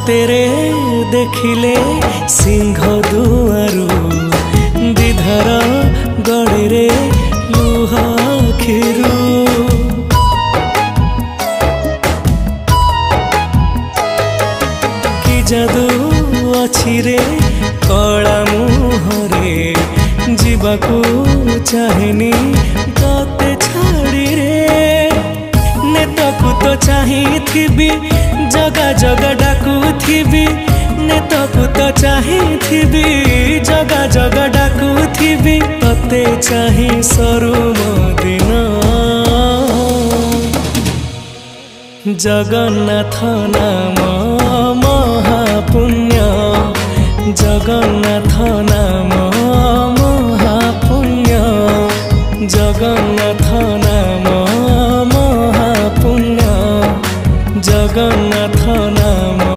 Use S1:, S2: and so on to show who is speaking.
S1: तेरे देखिले सिंह दुआरू दिधर गड़े रे लुह खिरू कि जादू अच्छी रे कला मुहरे जीवाकू चाहेनी तते छाड़ी रे नेतकू तो चाहिथिबी जगा जगा डाकुथिबी नेतकू तो चाहिथिबी जगा जगा डाकुथिबी तते चाहि सरू दिन जगन्नाथ नाम महापुण्य जगन्नाथ नाम